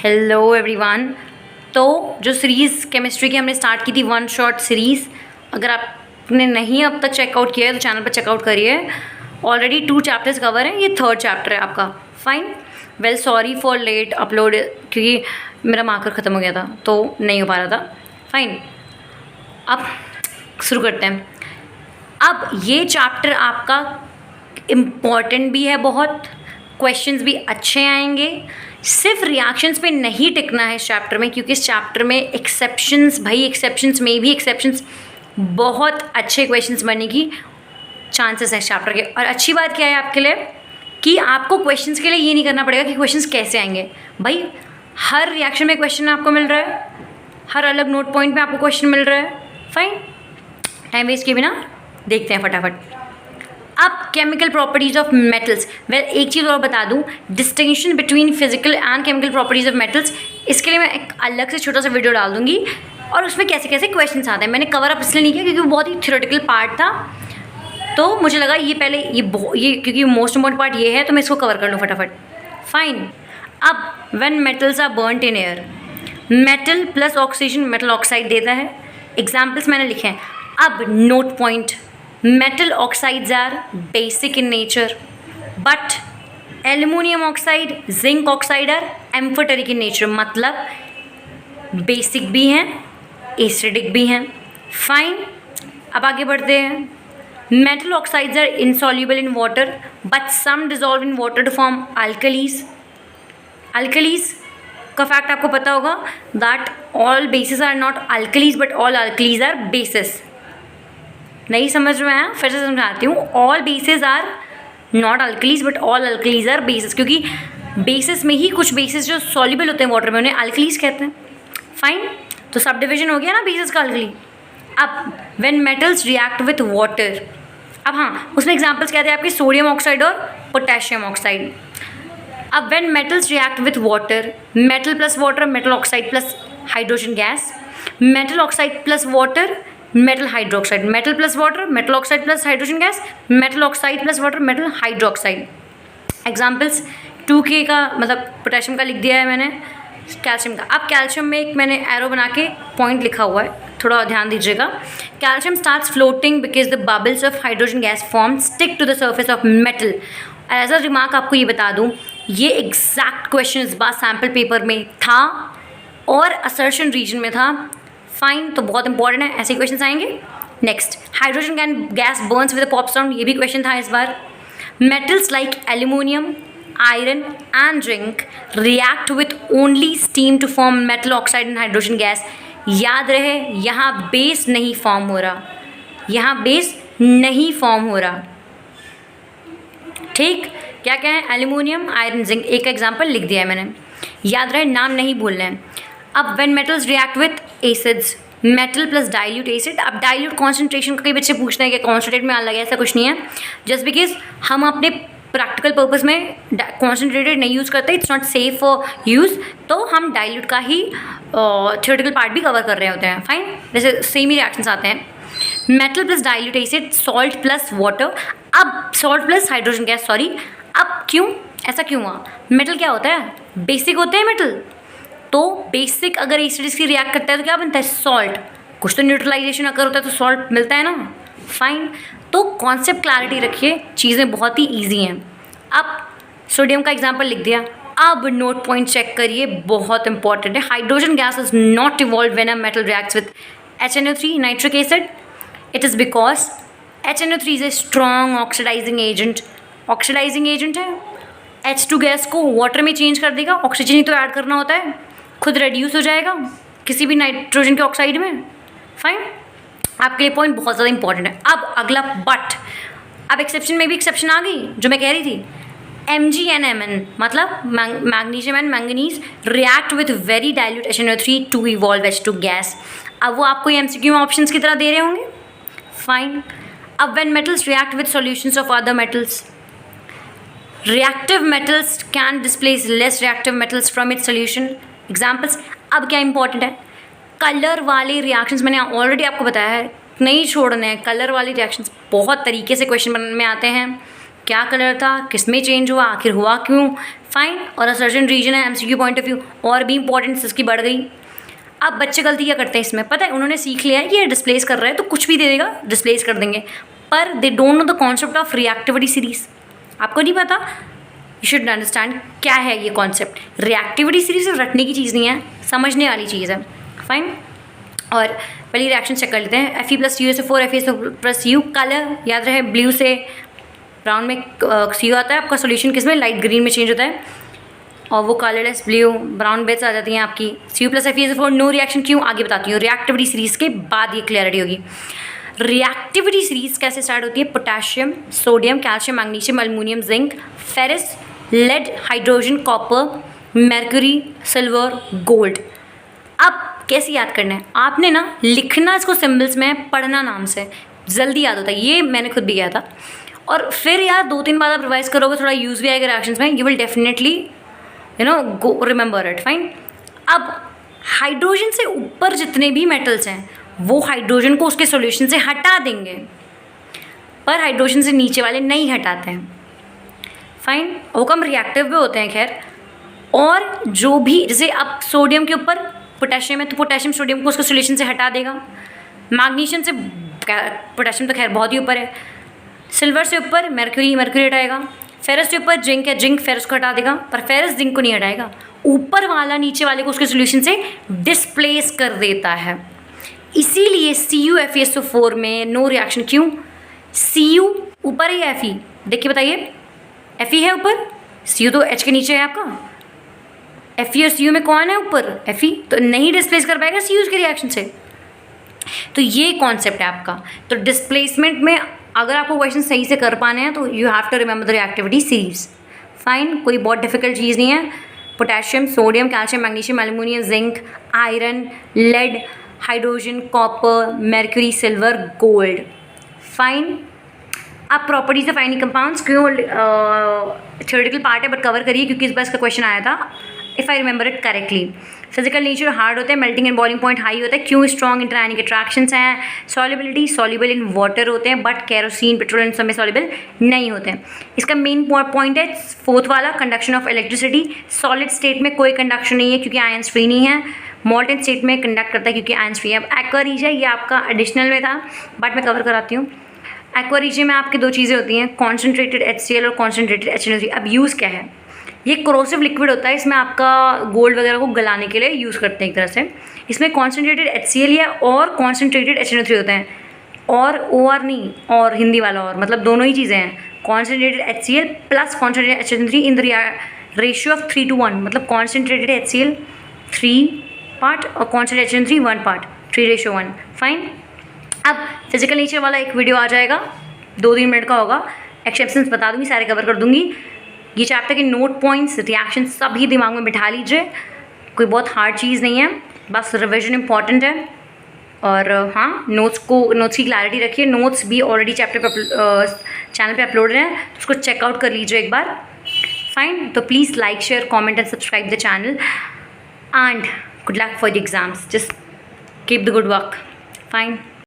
Hello everyone. तो जो series chemistry की हमने स्टार्ट की थी वन शॉट सीरीज़, अगर आपने नहीं अब तक चेकआउट किया है तो चैनल पर चेकआउट करिए। ऑलरेडी 2 चैप्टर्स कवर हैं, ये 3rd चैप्टर है आपका। Fine, well sorry for late upload, क्योंकि मेरा मार्कर ख़त्म हो गया था तो नहीं हो पा रहा था। फाइन, अब शुरू करते हैं। अब ये चैप्टर आपका इम्पॉर्टेंट भी है बहुत, क्वेश्चंस भी अच्छे आएंगे। सिर्फ रिएक्शंस पे नहीं टिकना है इस चैप्टर में, क्योंकि इस चैप्टर में एक्सेप्शंस में भी एक्सेप्शंस बहुत अच्छे क्वेश्चंस बनने की चांसेस है इस चैप्टर के। और अच्छी बात क्या है आपके लिए कि आपको क्वेश्चंस के लिए ये नहीं करना पड़ेगा कि क्वेश्चंस कैसे आएंगे। भाई हर रिएक्शन में क्वेश्चन आपको मिल रहा है, हर अलग नोट पॉइंट में आपको क्वेश्चन मिल रहा है। फाइन, टाइम वेस्ट किए बिना देखते हैं फटाफट। अब chemical properties of metals. Well एक चीज़ और बता दूं, distinction between physical and chemical properties of metals, इसके लिए मैं एक अलग से छोटा सा वीडियो डाल दूंगी और उसमें कैसे कैसे क्वेश्चंस आते हैं। मैंने कवर अप इसलिए नहीं किया क्योंकि वो बहुत ही थ्योरेटिकल पार्ट था, तो मुझे लगा ये पहले ये क्योंकि मोस्ट इम्पॉर्टेंट पार्ट ये है तो मैं इसको कवर कर लूँ फटाफट। फाइन, अब when metals are burnt in air, metal plus oxygen metal oxide देता है। एग्जाम्पल्स मैंने लिखे हैं। अब note point, metal oxides are basic in nature, but aluminium oxide, zinc oxide are amphoteric in nature, मतलब बेसिक भी हैं एसिडिक भी हैं। फाइन, अब आगे बढ़ते हैं। Metal oxides are insoluble in water, but some dissolve in water to form alkalis. alkalis का फैक्ट आपको पता होगा, that all bases are not alkalis but all alkalis are bases। नहीं समझ में आया, फिर से समझाती हूँ। All bases are not alkalies but all alkalies are bases, क्योंकि बेसिस में ही कुछ बेसिस जो सॉल्युबल होते हैं वाटर में उन्हें अल्कलीज कहते हैं। फाइन, तो सब डिविजन हो गया ना बेसिस का अल्कली। अब when metals react with water, अब हाँ उसमें एग्जाम्पल्स कहते हैं आपके सोडियम ऑक्साइड और पोटेशियम ऑक्साइड। अब when metals react with water, metal plus water metal oxide plus hydrogen gas, metal oxide plus water metal hydroxide, metal plus water metal oxide plus hydrogen gas, metal oxide plus water metal hydroxide. Examples 2K का मतलब potassium का लिख दिया है मैंने, calcium का। अब calcium में एक मैंने एरो बना के पॉइंट लिखा हुआ है, थोड़ा ध्यान दीजिएगा। Calcium starts floating because the bubbles of hydrogen gas form stick to the surface of metal. As a remark आपको ये बता दूँ, ये एग्जैक्ट क्वेश्चन इस बार सैम्पल पेपर में था और असर्शन रीजन में था। फाइन, तो बहुत इंपॉर्टेंट है, ऐसे क्वेश्चन आएंगे। Next, hydrogen can gas burns with a pop sound, ये भी क्वेश्चन था इस बार। Metals like aluminium, iron and zinc react with only steam to form metal oxide and hydrogen gas. याद रहे यहाँ बेस नहीं फॉर्म हो रहा, यहाँ बेस नहीं फॉर्म हो रहा। ठीक, क्या क्या है? Aluminium, iron, zinc. एक एग्जाम्पल लिख दिया है मैंने, याद रहे, नाम नहीं भूलना है। अब when metals react with acids, metal plus dilute acid. अब डाइल्यूट कॉन्सेंट्रेशन कई बच्चे पूछते हैं कि कॉन्सेंट्रेट में आने लगे, ऐसा कुछ नहीं है। जस्ट बिकॉज हम अपने प्रैक्टिकल पर्पस में कॉन्सेंट्रेटेड नहीं यूज़ करते, it's not safe for use, तो हम डाइल्यूट का ही थियोरेटिकल पार्ट भी कवर कर रहे होते हैं। फाइन, जैसे सेम ही रिएक्शंस आते हैं। Metal plus dilute acid, salt plus water. अब salt plus hydrogen gas, sorry. अब क्यों ऐसा क्यों हुआ? मेटल क्या होता है? बेसिक होते हैं मेटल, तो बेसिक अगर एसिड्स की रिएक्ट करता है तो क्या बनता है? सॉल्ट। कुछ तो न्यूट्रलाइजेशन अगर होता है तो सॉल्ट मिलता है ना। फाइन, तो कॉन्सेप्ट क्लैरिटी रखिए, चीज़ें बहुत ही ईजी हैं। अब सोडियम का एग्जांपल लिख दिया। अब नोट पॉइंट चेक करिए, बहुत इंपॉर्टेंट है। Hydrogen gas is not evolve when a metal reacts with HNO3 nitric acid. It is because HNO3 is a strong oxidizing agent. Oxidizing agent है, H2 गैस को water में change कर देगा, oxygen ही तो add करना होता है, खुद रेड्यूस हो जाएगा किसी भी नाइट्रोजन के ऑक्साइड में। फाइन, आपके लिए पॉइंट बहुत ज़्यादा इंपॉर्टेंट है। अब अगला बट, अब एक्सेप्शन में भी एक्सेप्शन आ गई जो मैं कह रही थी। MgNMn मतलब magnesium and manganese react with very dilute HNO3 to evolve H2 gas. अब वो आपको ये MCQ में ऑप्शंस की तरह दे रहे होंगे। फाइन, अब when metals react with solutions of other metals, reactive metals can displace less reactive metals from its solution. Examples, अब क्या इंपॉर्टेंट है? कलर वाले रिएक्शंस मैंने ऑलरेडी आपको बताया है, नहीं छोड़ने हैं। कलर वाले रिएक्शंस बहुत तरीके से क्वेश्चन में आते हैं। क्या कलर था, किस में चेंज हुआ, आखिर हुआ क्यों? फाइन, और सर्जन रीजन है एमसीक्यू पॉइंट ऑफ व्यू, और भी इंपॉर्टेंस इसकी बढ़ गई। अब बच्चे गलती क्या करते हैं इसमें, पता है, उन्होंने सीख लिया है कि ये डिस्प्लेस कर रहा है तो कुछ भी दे देगा डिस्प्लेस कर देंगे, पर they don't know the concept of reactivity series. आपको नहीं पता, यू शुड अंडरस्टैंड क्या है ये कॉन्सेप्ट। रिएक्टिविटी सीरीज सिर्फ रटने की चीज़ नहीं है, समझने वाली चीज़ है। फाइन, और पहले रिएक्शन चेक कर लेते हैं। Fe+CuSO4 Fe+U, कलर याद रहे, ब्लू से ब्राउन में सी आता है आपका सोल्यूशन, किस में, लाइट ग्रीन में चेंज होता है, और वो कलरलेस ब्लू ब्राउन बेस आ जाती हैं आपकी। Cu+Fe4 नो रिएक्शन, क्यों, आगे बताती हूँ। रिएक्टिविटी सीरीज के बाद ये क्लैरिटी होगी। रिएक्टिविटी सीरीज कैसे स्टार्ट होती है, potassium, sodium, calcium, magnesium, aluminium, zinc, ferrous, lead, hydrogen, copper, mercury, silver, gold. अब कैसे याद करना है, आपने ना लिखना इसको सिंबल्स में, पढ़ना नाम से, जल्दी याद होता है। ये मैंने खुद भी किया था, और फिर यार 2-3 बार आप रिवाइज करोगे, थोड़ा यूज़ भी आएगा रिएक्शंस में, you will definitely go remember it. Fine, अब हाइड्रोजन से ऊपर जितने भी मेटल्स हैं वो हाइड्रोजन को उसके सॉल्यूशन से हटा देंगे, पर हाइड्रोजन से नीचे वाले नहीं हटाते हैं। फाइन, वो कम रिएक्टिव भी होते हैं खैर। और जो भी, जैसे अब सोडियम के ऊपर पोटेशियम है तो पोटेशियम सोडियम को उसके सॉल्यूशन से हटा देगा। मैग्नीशियम से पोटेशियम तो खैर बहुत ही ऊपर है। सिल्वर से ऊपर मर्क्यूरी हटाएगा। फेरस के ऊपर जिंक है, जिंक फेरस को हटा देगा, पर फेरस जिंक को नहीं हटाएगा। ऊपर वाला नीचे वाले को उसके सॉल्यूशन से डिस्प्लेस कर देता है। इसीलिए CuFeSO4 में नो रिएक्शन, क्यों, Cu ऊपर है या Fe, देखिए बताइए, Fe है ऊपर, Cu तो H के नीचे है आपका। Fe और Cu में कौन है ऊपर, Fe, तो नहीं डिस्प्लेस कर पाएगा Cu के रिएक्शन से। तो ये कॉन्सेप्ट है आपका। तो डिस्प्लेसमेंट में अगर आपको क्वेश्चन सही से कर पाने हैं तो you have to remember the reactivity series. Fine, कोई बहुत डिफिकल्ट चीज़ नहीं है। Potassium, sodium, calcium, magnesium, aluminium, zinc, iron, lead, hydrogen, copper, mercury, silver, gold. Fine, आप प्रॉपर्टीज ऑफ आयनिक कंपाउंड्स, क्यों थ्योरेटिकल पार्ट है बट कवर करिए क्योंकि इस बार इसका क्वेश्चन आया था, if I remember it correctly. Physical nature hard होते हैं, melting and boiling point high होता है, क्यों, स्ट्रॉन्ग इंटरआयनिक अट्रैक्शंस हैं। सॉल्युबिलिटी, सॉल्युबल इन वाटर होते हैं बट केरोसिन, पेट्रोल इन सब में सॉल्युबल नहीं होते हैं। इसका मेन पॉइंट है 4th वाला, conduction of electricity. Solid state में कोई कंडक्शन नहीं है क्योंकि आयंस फ्री नहीं है। मॉल्टन स्टेट में कंडक्ट करता है क्योंकि आयंस फ्री है। अब एक्वा रीजन, ये आपका एडिशनल में था बट मैं कवर कराती हूँ। एक्वा रीजन में आपकी 2 चीज़ें होती हैं, कॉन्सेंट्रेटेड HCl और कॉन्सेंट्रेटेड HNO3। अब यूज़ क्या है, ये कोरोसिव लिक्विड होता है, इसमें आपका गोल्ड वगैरह को गलाने के लिए यूज़ करते हैं एक तरह से। इसमें कॉन्सेंट्रेटेड HCl या और कॉन्सेंट्रेटेड HNO3 होते हैं, और OR नहीं, और हिंदी वाला और, मतलब दोनों ही चीज़ें हैं। Concentrated HCl plus concentrated HNO3 in the ratio of 3:1, मतलब कॉन्सेंट्रेटेड HCl 3 पार्ट और कॉन्सेंट्रेटेड HNO3 1 पार्ट, 3:1। फाइन, अब फिजिकल नेचर वाला एक वीडियो आ जाएगा, 2-3 मिनट का होगा, एक्सेप्शंस बता दूंगी, सारे कवर कर दूंगी। ये चैप्टर के नोट पॉइंट्स, रिएक्शन सभी दिमाग में बिठा लीजिए, कोई बहुत हार्ड चीज़ नहीं है, बस रिविजन इंपॉर्टेंट है। और हाँ, नोट्स की क्लैरिटी रखिए। नोट्स भी ऑलरेडी चैप्टर पे चैनल पे अपलोडेड हैं, तो उसको चेकआउट कर लीजिए एक बार। फाइन, तो please like, share, comment and subscribe the channel, and good luck for the exams, just keep the good work. Fine.